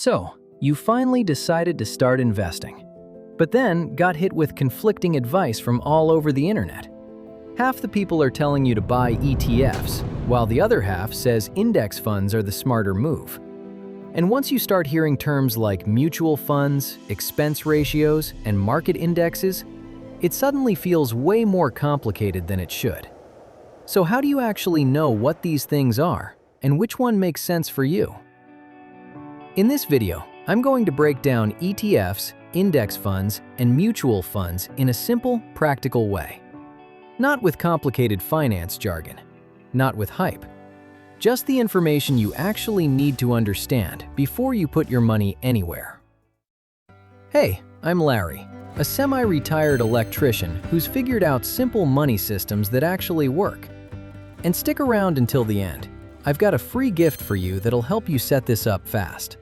So, you finally decided to start investing, but then got hit with conflicting advice from all over the internet. Half the people are telling you to buy ETFs, while the other half says index funds are the smarter move. And once you start hearing terms like mutual funds, expense ratios, and market indexes, it suddenly feels way more complicated than it should. So how do you actually know what these things are, and which one makes sense for you? In this video, I'm going to break down ETFs, index funds, and mutual funds in a simple, practical way. Not with complicated finance jargon, not with hype. Just the information you actually need to understand before you put your money anywhere. Hey, I'm Larry, a semi-retired electrician who's figured out simple money systems that actually work. And stick around until the end. I've got a free gift for you that'll help you set this up fast.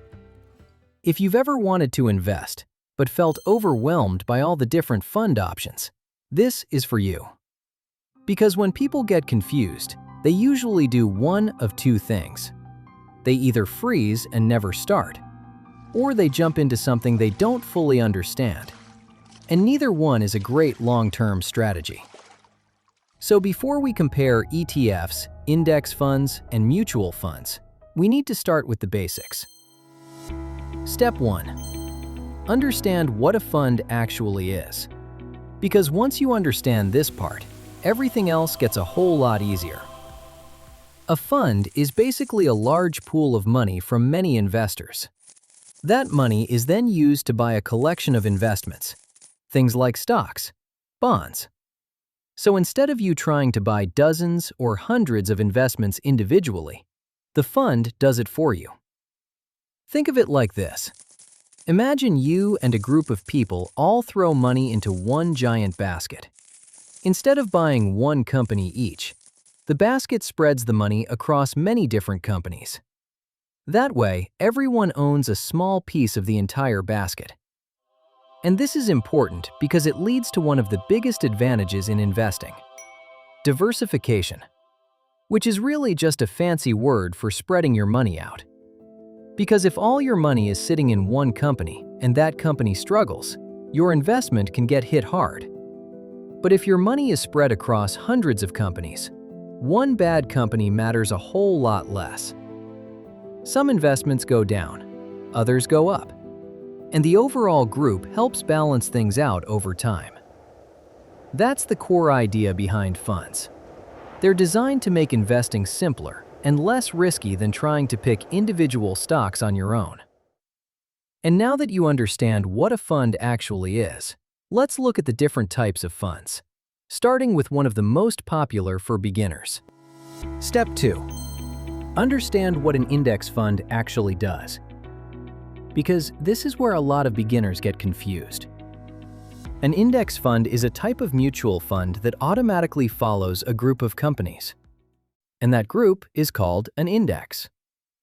If you've ever wanted to invest, but felt overwhelmed by all the different fund options, this is for you. Because when people get confused, they usually do one of two things. They either freeze and never start, or they jump into something they don't fully understand. And neither one is a great long-term strategy. So before we compare ETFs, index funds, and mutual funds, we need to start with the basics. Step 1. Understand what a fund actually is. Because once you understand this part, everything else gets a whole lot easier. A fund is basically a large pool of money from many investors. That money is then used to buy a collection of investments, things like stocks, bonds. So instead of you trying to buy dozens or hundreds of investments individually, the fund does it for you. Think of it like this. Imagine you and a group of people all throw money into one giant basket. Instead of buying one company each, the basket spreads the money across many different companies. That way, everyone owns a small piece of the entire basket. And this is important because it leads to one of the biggest advantages in investing: diversification, which is really just a fancy word for spreading your money out. Because if all your money is sitting in one company and that company struggles, your investment can get hit hard. But if your money is spread across hundreds of companies, one bad company matters a whole lot less. Some investments go down, others go up, and the overall group helps balance things out over time. That's the core idea behind funds. They're designed to make investing simpler and less risky than trying to pick individual stocks on your own. And now that you understand what a fund actually is, let's look at the different types of funds, starting with one of the most popular for beginners. Step 2. Understand what an index fund actually does. Because this is where a lot of beginners get confused. An index fund is a type of mutual fund that automatically follows a group of companies. And that group is called an index.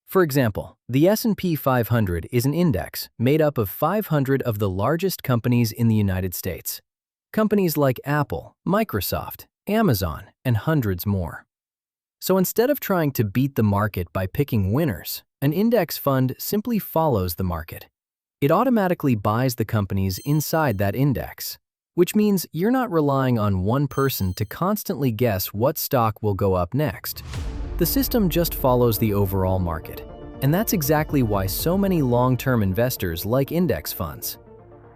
For example, the S&P 500 is an index made up of 500 of the largest companies in the United States. Companies like Apple, Microsoft, Amazon, and hundreds more. So instead of trying to beat the market by picking winners, an index fund simply follows the market. It automatically buys the companies inside that index, which means you're not relying on one person to constantly guess what stock will go up next. The system just follows the overall market, and that's exactly why so many long-term investors like index funds.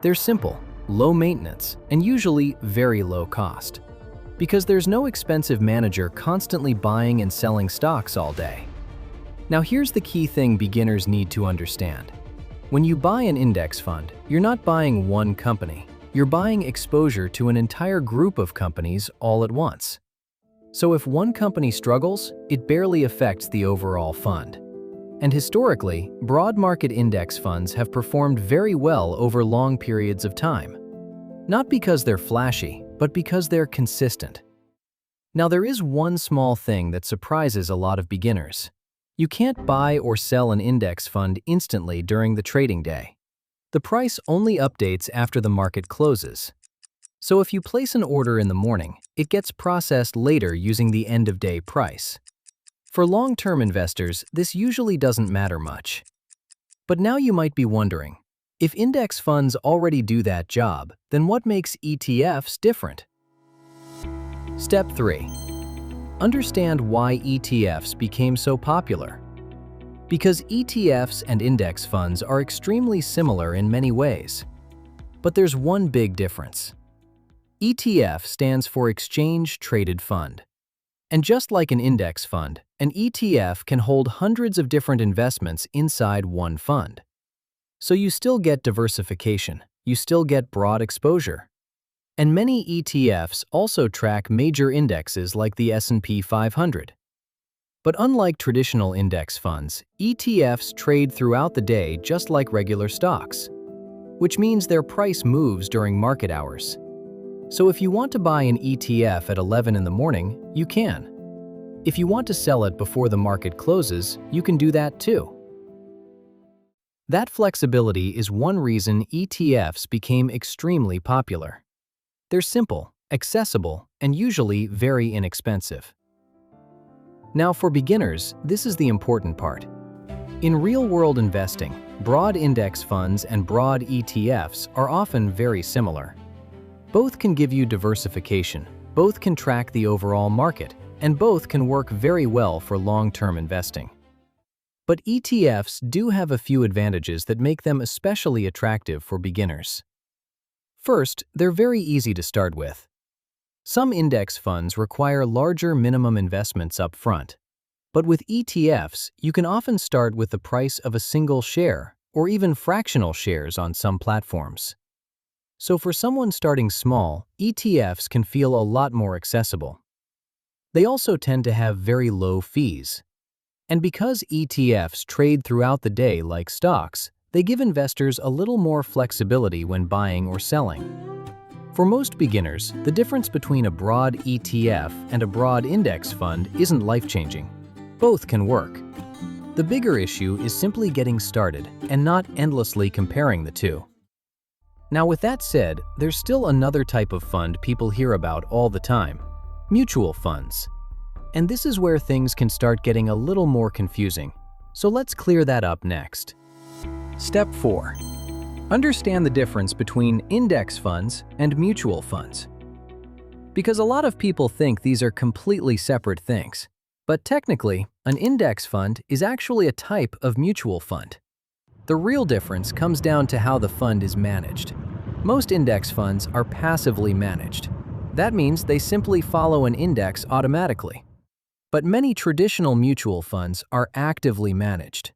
They're simple, low maintenance, and usually very low cost, because there's no expensive manager constantly buying and selling stocks all day. Now here's the key thing beginners need to understand. When you buy an index fund, you're not buying one company. You're buying exposure to an entire group of companies all at once. So if one company struggles, it barely affects the overall fund. And historically, broad market index funds have performed very well over long periods of time. Not because they're flashy, but because they're consistent. Now there is one small thing that surprises a lot of beginners. You can't buy or sell an index fund instantly during the trading day. The price only updates after the market closes. So if you place an order in the morning, it gets processed later using the end-of-day price. For long-term investors, this usually doesn't matter much. But now you might be wondering, if index funds already do that job, then what makes ETFs different? Step 3. Understand why ETFs became so popular. Because ETFs and index funds are extremely similar in many ways. But there's one big difference. ETF stands for Exchange Traded Fund. And just like an index fund, an ETF can hold hundreds of different investments inside one fund. So you still get diversification, you still get broad exposure. And many ETFs also track major indexes like the S&P 500. But unlike traditional index funds, ETFs trade throughout the day just like regular stocks, which means their price moves during market hours. So if you want to buy an ETF at 11 in the morning, you can. If you want to sell it before the market closes, you can do that too. That flexibility is one reason ETFs became extremely popular. They're simple, accessible, and usually very inexpensive. Now for beginners, this is the important part. In real-world investing, broad index funds and broad ETFs are often very similar. Both can give you diversification, both can track the overall market, and both can work very well for long-term investing. But ETFs do have a few advantages that make them especially attractive for beginners. First, they're very easy to start with. Some index funds require larger minimum investments up front. But with ETFs, you can often start with the price of a single share or even fractional shares on some platforms. So for someone starting small, ETFs can feel a lot more accessible. They also tend to have very low fees. And because ETFs trade throughout the day like stocks, they give investors a little more flexibility when buying or selling. For most beginners, the difference between a broad ETF and a broad index fund isn't life-changing. Both can work. The bigger issue is simply getting started and not endlessly comparing the two. Now with that said, there's still another type of fund people hear about all the time: mutual funds. And this is where things can start getting a little more confusing. So let's clear that up next. Step 4. Understand the difference between index funds and mutual funds. Because a lot of people think these are completely separate things. But technically, an index fund is actually a type of mutual fund. The real difference comes down to how the fund is managed. Most index funds are passively managed. That means they simply follow an index automatically. But many traditional mutual funds are actively managed,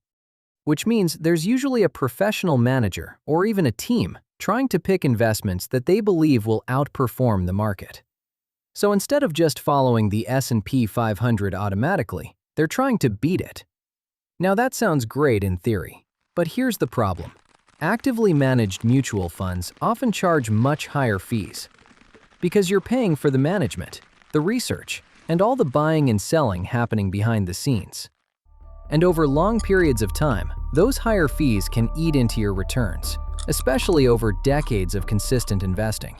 which means there's usually a professional manager or even a team trying to pick investments that they believe will outperform the market. So instead of just following the S&P 500 automatically, they're trying to beat it. Now that sounds great in theory, but here's the problem. Actively managed mutual funds often charge much higher fees because you're paying for the management, the research, and all the buying and selling happening behind the scenes. And over long periods of time, those higher fees can eat into your returns, especially over decades of consistent investing.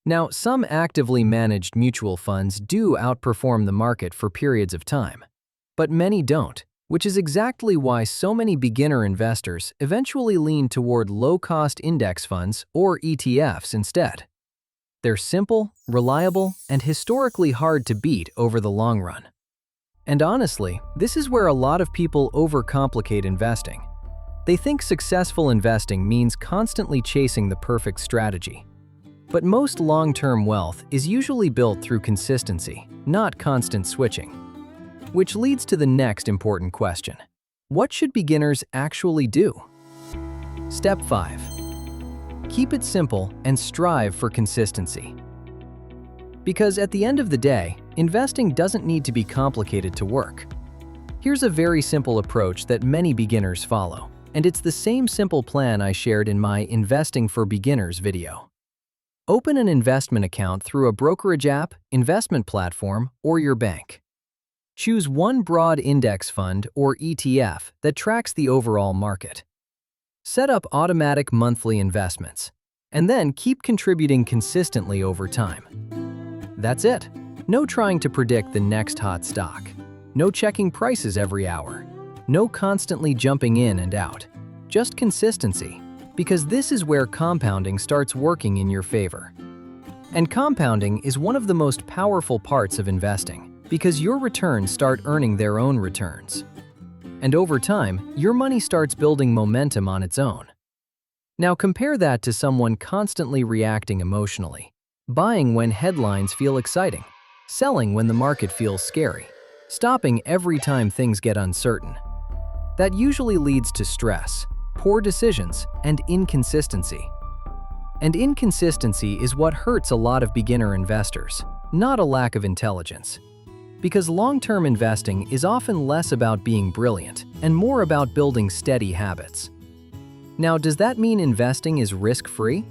Now, some actively managed mutual funds do outperform the market for periods of time, but many don't, which is exactly why so many beginner investors eventually lean toward low-cost index funds or ETFs instead. They're simple, reliable, and historically hard to beat over the long run. And honestly, this is where a lot of people overcomplicate investing. They think successful investing means constantly chasing the perfect strategy. But most long-term wealth is usually built through consistency, not constant switching. Which leads to the next important question. What should beginners actually do? Step 5. Keep it simple and strive for consistency. Because at the end of the day, investing doesn't need to be complicated to work. Here's a very simple approach that many beginners follow, and it's the same simple plan I shared in my Investing for Beginners video. Open an investment account through a brokerage app, investment platform, or your bank. Choose one broad index fund or ETF that tracks the overall market. Set up automatic monthly investments, and then keep contributing consistently over time. That's it. No trying to predict the next hot stock. No checking prices every hour. No constantly jumping in and out. just consistency, because this is where compounding starts working in your favor. And compounding is one of the most powerful parts of investing, because your returns start earning their own returns. And over time, your money starts building momentum on its own. Now compare that to someone constantly reacting emotionally, buying when headlines feel exciting, selling when the market feels scary, stopping every time things get uncertain. That usually leads to stress, poor decisions, and inconsistency. And inconsistency is what hurts a lot of beginner investors, not a lack of intelligence. Because long-term investing is often less about being brilliant and more about building steady habits. Now, does that mean investing is risk-free?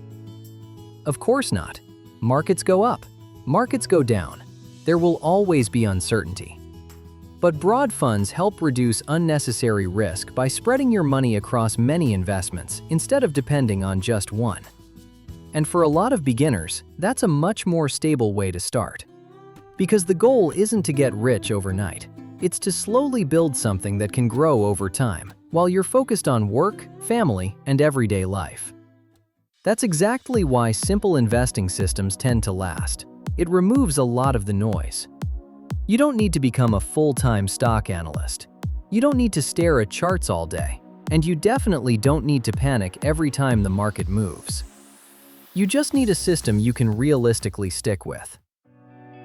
Of course not. Markets go up, markets go down. There will always be uncertainty. But broad funds help reduce unnecessary risk by spreading your money across many investments instead of depending on just one. And for a lot of beginners, that's a much more stable way to start. Because the goal isn't to get rich overnight. It's to slowly build something that can grow over time, while you're focused on work, family, and everyday life. That's exactly why simple investing systems tend to last. It removes a lot of the noise. You don't need to become a full-time stock analyst. You don't need to stare at charts all day. And you definitely don't need to panic every time the market moves. You just need a system you can realistically stick with.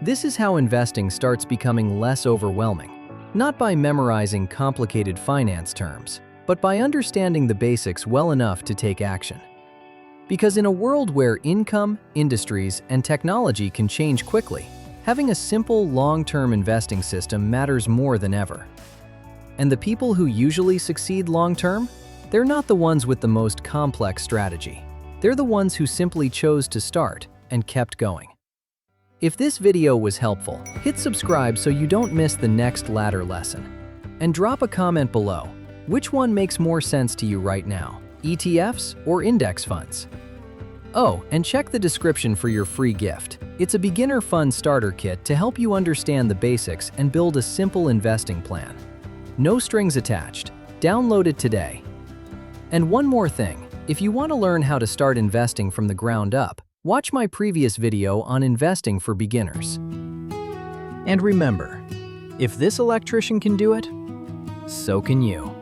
This is how investing starts becoming less overwhelming, not by memorizing complicated finance terms, but by understanding the basics well enough to take action. Because in a world where income, industries, and technology can change quickly, having a simple, long-term investing system matters more than ever. And the people who usually succeed long-term? They're not the ones with the most complex strategy. They're the ones who simply chose to start and kept going. If this video was helpful, hit subscribe so you don't miss the next ladder lesson. And drop a comment below. Which one makes more sense to you right now, ETFs or index funds? Oh, and check the description for your free gift. It's a beginner fund starter kit to help you understand the basics and build a simple investing plan. No strings attached. Download it today. And one more thing, if you want to learn how to start investing from the ground up, watch my previous video on investing for beginners. And remember, if this electrician can do it, so can you.